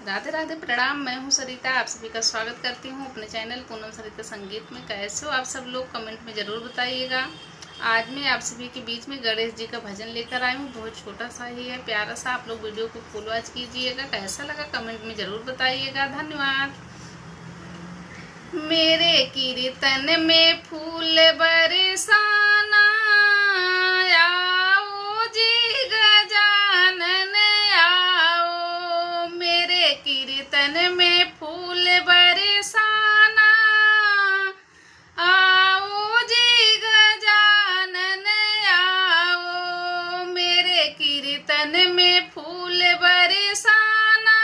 राधे राधे, प्रणाम। मैं हूं सरिता, आप सभी का स्वागत करती हूं अपने चैनल पूनम सरिता संगीत में। कैसे हो आप सब लोग, कमेंट में ज़रूर बताइएगा। आज मैं आप सभी के बीच में गणेश जी का भजन लेकर आई हूं। बहुत छोटा सा ही है, प्यारा सा। आप लोग वीडियो को फुल वॉच कीजिएगा। कैसा लगा कमेंट में ज़रूर बताइएगा। धन्यवाद। मेरे कीर्तन में फूल बरसाना, आओ जी गजानन आओ। मेरे कीर्तन में फूल बरसाना, आओ जी गजानन आओ। मेरे कीर्तन में फूल बरसाना,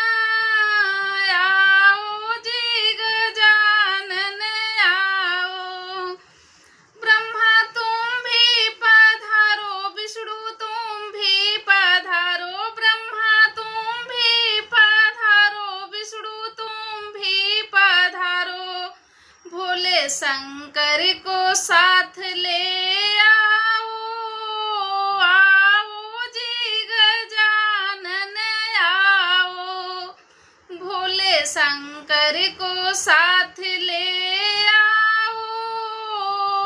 आओ जी गजानन आओ। ब्रह्मा तुम भी पधारो, विष्णु तुम भी पधारो। ब्रह्मा तुम भी पधारो, विष्णु तुम भी पधारो। भोले शंकर को साथ ले आओ, आओ जी गजानन आओ। भोले शंकर को साथ ले आओ,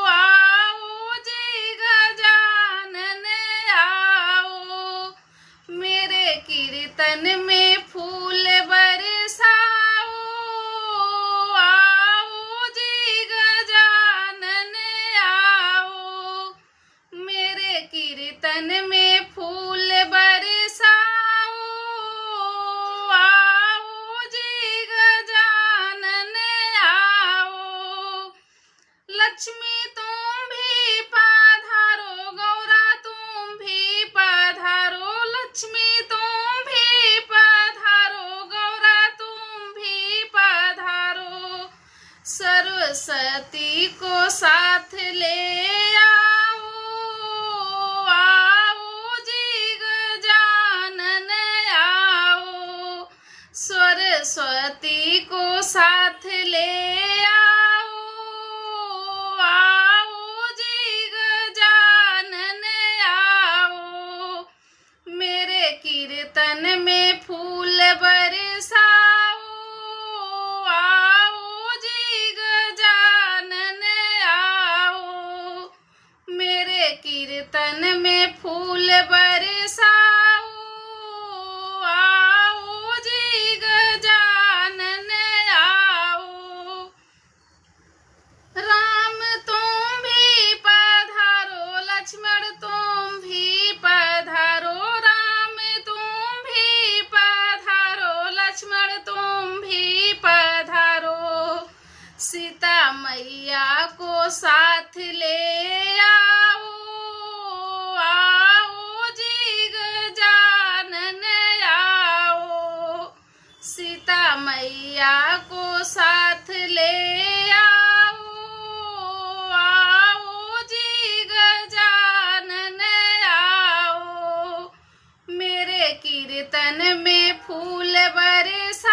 आओ जी गजानन आओ। मेरे कीर्तन में फूल बरसाओ, आओ जी गजानन आओ। मेरे कीर्तन में फूल बरसाओ, आओ जी गजानन आओ। लक्ष्मी तुम भी पधारो, गौरा तुम भी पधारो। लक्ष्मी तुम भी पधारो, गौरा तुम भी पधारो। सरस्वती को साथ ले आओ, आओ जी गजानन आओ। सरस्वती को साथ ले आओ, आओ जी गजानन आओ। मेरे कीर्तन में फूल बरसाओ, आओ जी गजानन आओ। मेरे कीर्तन में फूल बरसाओ, आओ जी गजानन आओ। राम तुम भी पधारो, लक्ष्मण तुम भी पधारो। राम तुम भी पधारो, लक्ष्मण तुम भी पधारो। सीता मैया को साथ ले आओ, आओ जी गजानन आओ। सीता मैया को साथ ले आओ, आओ जी गजानन आओ। मेरे कीर्तन में फूल बरसाओ,